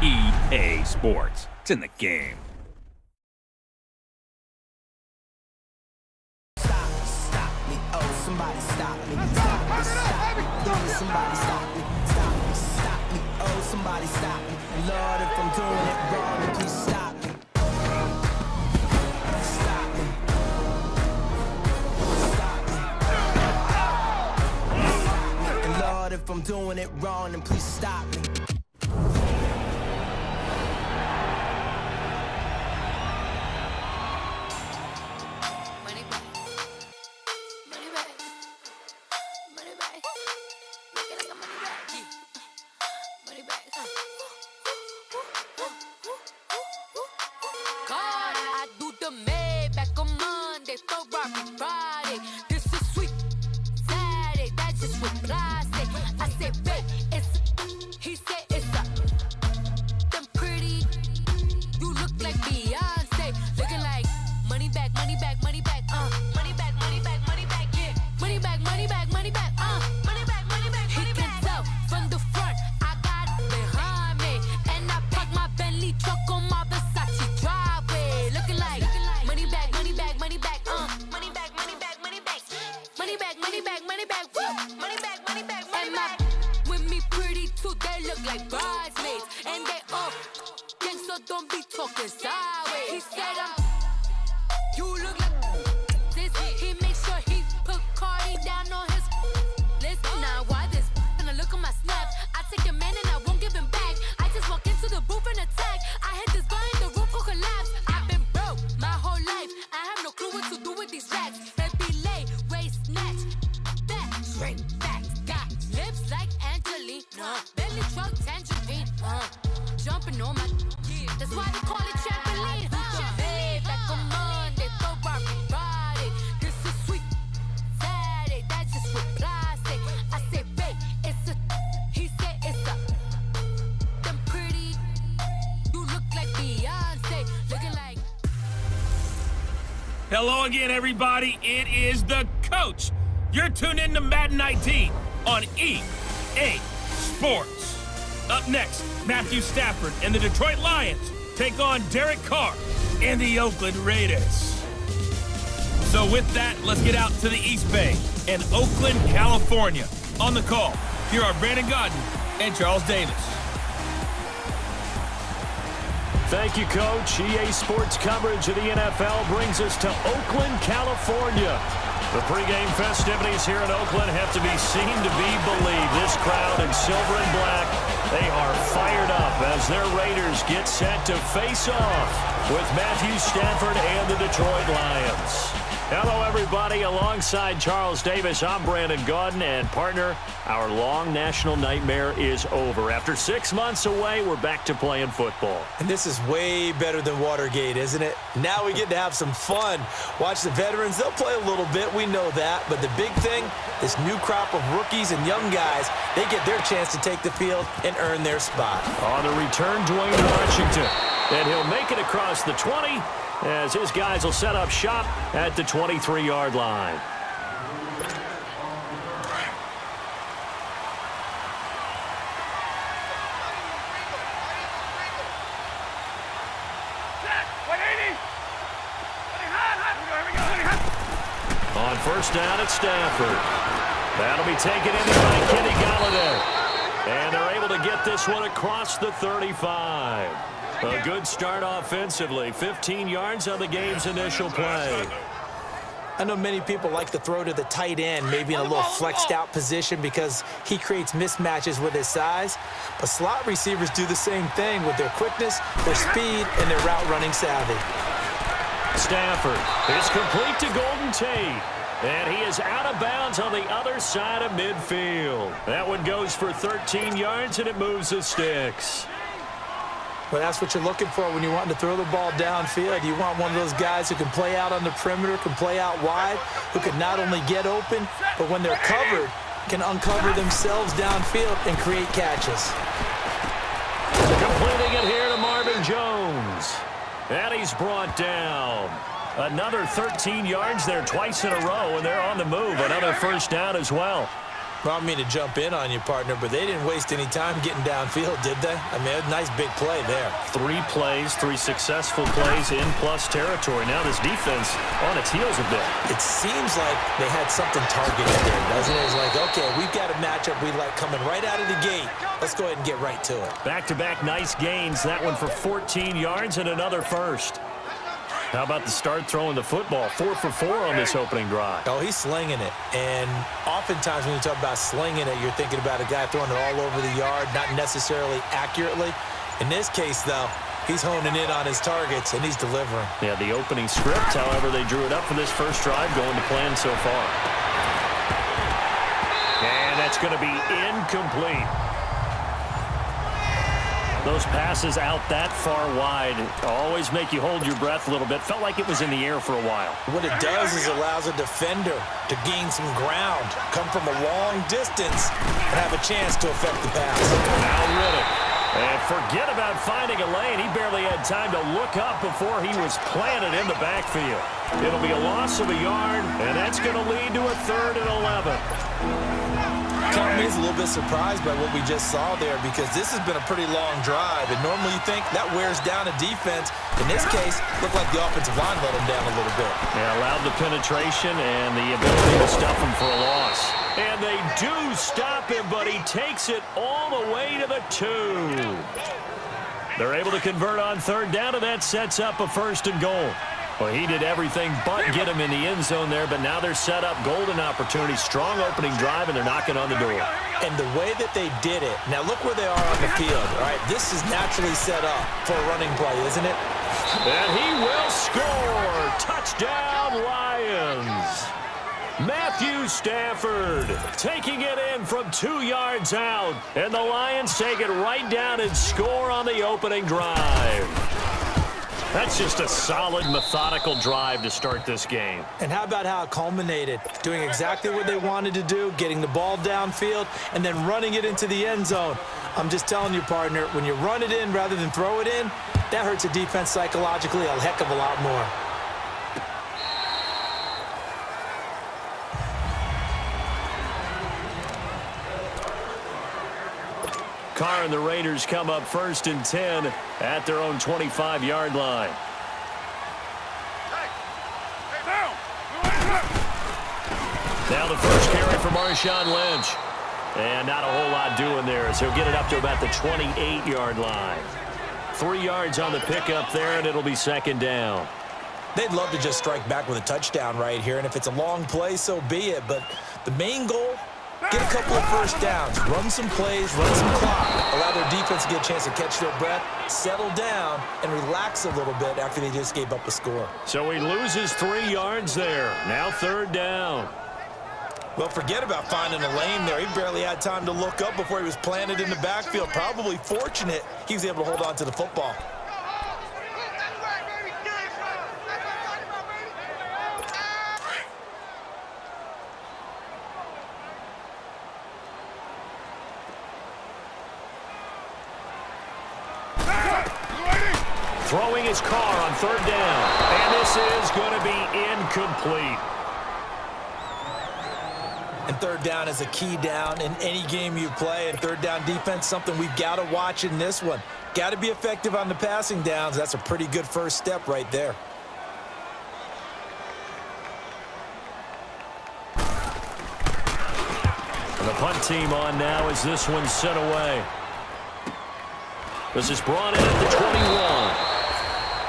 EA Sports. It's in the game. Stop me, oh, somebody stop me. Stop me, stop me. Please, somebody stop me. Stop me, oh, somebody stop me. Lord, if I'm doing it wrong, then please stop me. Stop me. Stop me. And Lord, if I'm doing it wrong, then please stop me. Hello again, everybody. It is the coach. You're tuned in to Madden 19 on EA Sports. Up next, Matthew Stafford and the Detroit Lions take on Derek Carr and the Oakland Raiders. So with that, let's get out to the East Bay in Oakland, California. On the call, here are Brandon Godden and Charles Davis. Thank you, Coach. EA Sports coverage of the NFL brings us to Oakland, California. The pregame festivities here in Oakland have to be seen to be believed. This crowd in silver and black, they are fired up as their Raiders get set to face off with Matthew Stafford and the Detroit Lions. Hello, everybody. Alongside Charles Davis, I'm Brandon Gaudin, and partner, our long national nightmare is over. After 6 months away, we're back to playing football. And this is way better than Watergate, isn't it? Now we get to have some fun. Watch the veterans. They'll play a little bit. We know that. But the big thing, this new crop of rookies and young guys, they get their chance to take the field and earn their spot. On the return, Dwayne Washington. And he'll make it across the 20 as his guys will set up shop at the 23-yard line. On first down, it's Stafford. That'll be taken in by Kenny Golladay. And they're able to get this one across the 35. A good start offensively. 15 yards on the game's initial play. I know many people like to throw to the tight end, maybe in a little flexed out position because he creates mismatches with his size. But slot receivers do the same thing with their quickness, their speed, and their route running savvy. Stafford is complete to Golden Tate. And he is out of bounds on the other side of midfield. That one goes for 13 yards, and it moves the sticks. Well, that's what you're looking for when you're wanting to throw the ball downfield. You want one of those guys who can play out on the perimeter, can play out wide, who can not only get open, but when they're covered, can uncover themselves downfield and create catches. Completing it here to Marvin Jones. And he's brought down. Another 13 yards there twice in a row, and they're on the move. Another first down as well. Well, I don't mean to jump in on you, partner, but they didn't waste any time getting downfield, did they? I mean, a nice big play there. 3 plays, 3 successful plays in plus territory. Now this defense on its heels a bit. It seems like they had something targeted there, doesn't it? It's like, okay, we've got a matchup we like coming right out of the gate. Let's go ahead and get right to it. Back-to-back nice gains. That one for 14 yards and another first. How about the start throwing the football? 4 for 4 on this opening drive. Oh, he's slinging it. And oftentimes when you talk about slinging it, you're thinking about a guy throwing it all over the yard, not necessarily accurately. In this case, though, he's honing in on his targets, and he's delivering. Yeah, the opening script, however, they drew it up for this first drive, going to plan so far. And that's going to be incomplete. Those passes out that far wide always make you hold your breath a little bit. Felt like it was in the air for a while. What it does is allows a defender to gain some ground, come from a long distance, and have a chance to affect the pass. Now Riddick. And forget about finding a lane. He barely had time to look up before he was planted in the backfield. It'll be a loss of a yard, and that's going to lead to a 3rd and 11. Company's a little bit surprised by what we just saw there because this has been a pretty long drive, and normally you think that wears down a defense. In this case, looked like the offensive line let him down a little bit. Yeah, allowed the penetration and the ability to stuff him for a loss. And they do stop him, but he takes it all the way to the 2. They're able to convert on 3rd down, and that sets up a 1st and goal. Well, he did everything but get him in the end zone there, but now they're set up golden opportunity, strong opening drive, and they're knocking on the door. And the way that they did it, now look where they are on the field, all right? This is naturally set up for a running play, isn't it? And he will score. Touchdown, Lions. Matthew Stafford taking it in from 2 yards out, and the Lions take it right down and score on the opening drive. That's just a solid, methodical drive to start this game. And how about how it culminated? Doing exactly what they wanted to do, getting the ball downfield, and then running it into the end zone. I'm just telling you, partner, when you run it in rather than throw it in, that hurts a defense psychologically a heck of a lot more. Carr and the Raiders come up 1st and 10 at their own 25-yard line. Now the first carry for Marshawn Lynch. And not a whole lot doing there as he'll get it up to about the 28-yard line. 3 yards on the pickup there, and it'll be 2nd down. They'd love to just strike back with a touchdown right here, and if it's a long play, so be it. But the main goal, get a couple of first downs, run some plays, run some clock, allow their defense to get a chance to catch their breath, settle down, and relax a little bit after they just gave up a score. So he loses 3 yards there. Now 3rd down. Well, forget about finding a lane there. He barely had time to look up before he was planted in the backfield. Probably fortunate he was able to hold on to the football. Throwing his car on 3rd down. And this is going to be incomplete. And 3rd down is a key down in any game you play. And 3rd down defense, something we've got to watch in this one. Got to be effective on the passing downs. That's a pretty good first step right there. And the punt team on now as this one's sent away. This is brought in at the 21.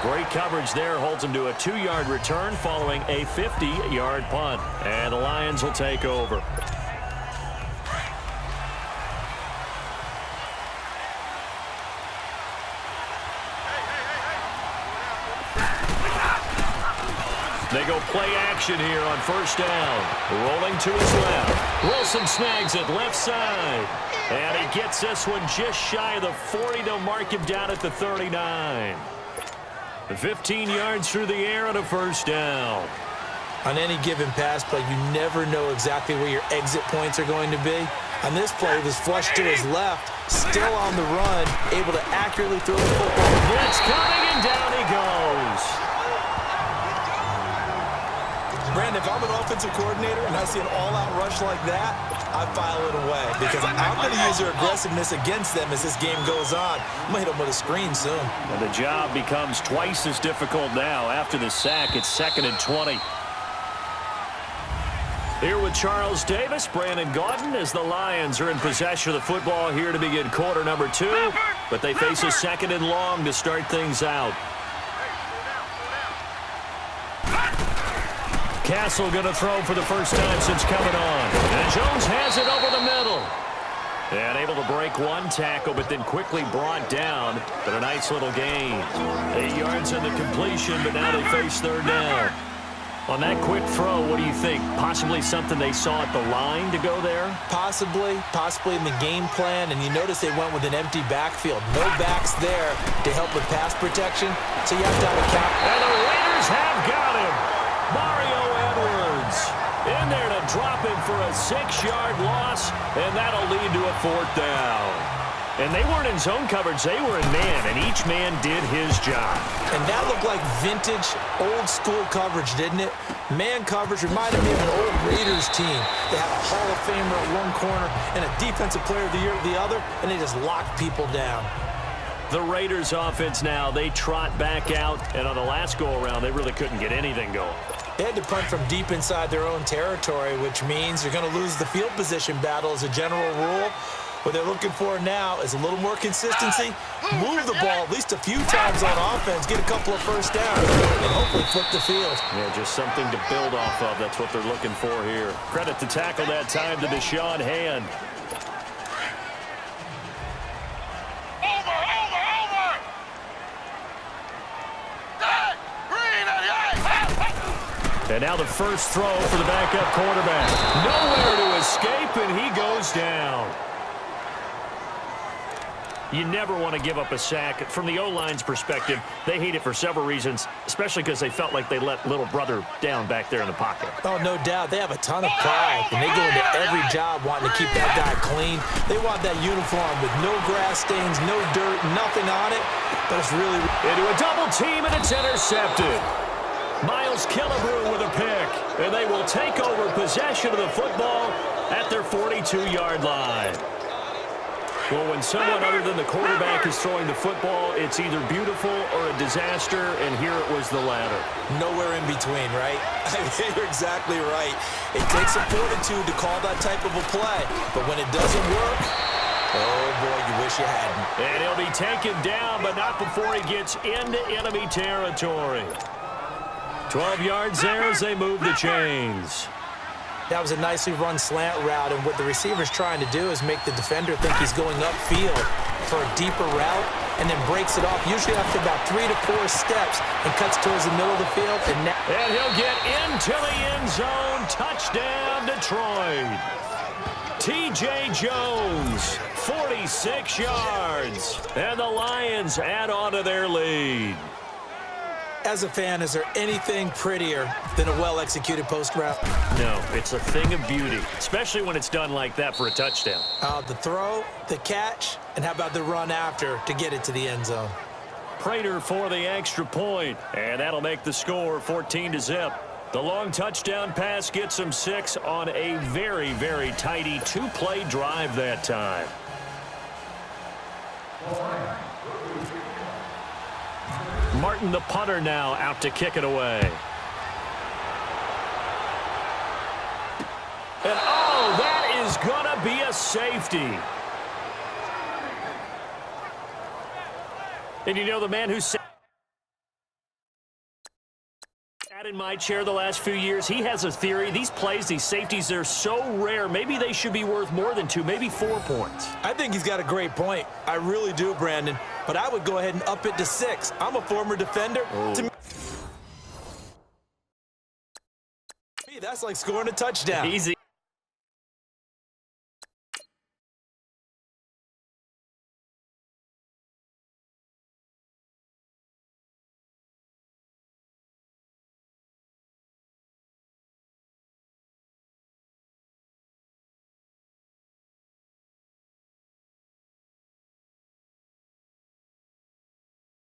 Great coverage there, holds him to a 2-yard return following a 50-yard punt. And the Lions will take over. They go play action here on 1st down. Rolling to his left. Wilson snags it left side. And he gets this one just shy of the 40. They'll mark him down at the 39. 15 yards through the air and a 1st down. On any given pass play, you never know exactly where your exit points are going to be. On this play, it was flushed to his left, still on the run, able to accurately throw the football. Blitz coming, and down he goes. Brandon, if I'm an offensive coordinator and I see an all-out rush like that, I file it away because I'm going to use their aggressiveness against them as this game goes on. I'm going to hit them with a screen soon. And the job becomes twice as difficult now. After the sack, it's 2nd and 20. Here with Charles Davis, Brandon Gaudin, as the Lions are in possession of the football here to begin quarter number 2. But they face a 2nd and long to start things out. Castle going to throw for the first time since coming on. And Jones has it over the middle. And able to break one tackle, but then quickly brought down. But a nice little gain. 8 yards in the completion, but now they face 3rd down. On that quick throw, what do you think? Possibly something they saw at the line to go there? Possibly in the game plan. And you notice they went with an empty backfield. No backs there to help with pass protection. So you have to have a count. And the Raiders have got him. Mario Edwards in there to drop him for a 6-yard loss, and that'll lead to a 4th down. And they weren't in zone coverage, they were in man, and each man did his job. And that looked like vintage, old-school coverage, didn't it? Man coverage reminded me of an old Raiders team. They had a Hall of Famer at one corner and a Defensive Player of the Year at the other, and they just locked people down. The Raiders offense now, they trot back out, and on the last go-around, they really couldn't get anything going. They had to punt from deep inside their own territory, which means you're going to lose the field position battle as a general rule. What they're looking for now is a little more consistency, move the ball at least a few times on offense, get a couple of first downs, and hopefully flip the field. Yeah, just something to build off of. That's what they're looking for here. Credit to tackle that time to Deshaun Hand. And now the first throw for the backup quarterback. Nowhere to escape, and he goes down. You never want to give up a sack. From the O-line's perspective, they hate it for several reasons, especially because they felt like they let little brother down back there in the pocket. Oh, no doubt. They have a ton of pride, and they go into every job wanting to keep that guy clean. They want that uniform with no grass stains, no dirt, nothing on it, but it's really... Into a double team, and it's intercepted. Miles Killebrew with a pick, and they will take over possession of the football at their 42-yard line. Well, when someone other than the quarterback is throwing the football, it's either beautiful or a disaster, and here it was the latter. Nowhere in between, right? I mean, you're exactly right. It takes some fortitude to call that type of a play, but when it doesn't work, oh, boy, you wish you hadn't. And he'll be taken down, but not before he gets into enemy territory. 12 yards there as they move the chains. That was a nicely run slant route, and what the receiver's trying to do is make the defender think he's going upfield for a deeper route and then breaks it off, usually after about 3 to 4 steps, and cuts towards the middle of the field. And he'll get into the end zone. Touchdown, Detroit. T.J. Jones, 46 yards, and the Lions add on to their lead. As a fan, is there anything prettier than a well-executed post route? No, it's a thing of beauty, especially when it's done like that for a touchdown. The throw, the catch, and how about the run after to get it to the end zone? Prater for the extra point, and that'll make the score 14-0. The long touchdown pass gets them 6 on a very, very tidy 2-play drive that time. Martin, the punter, now out to kick it away. And, oh, that is going to be a safety. And you know the man who sat in my chair the last few years, he has a theory. These plays, these safeties, they're so rare. Maybe they should be worth more than 2, maybe 4 points. I think he's got a great point. I really do, Brandon. But I would go ahead and up it to 6. I'm a former defender. To me, that's like scoring a touchdown. Easy.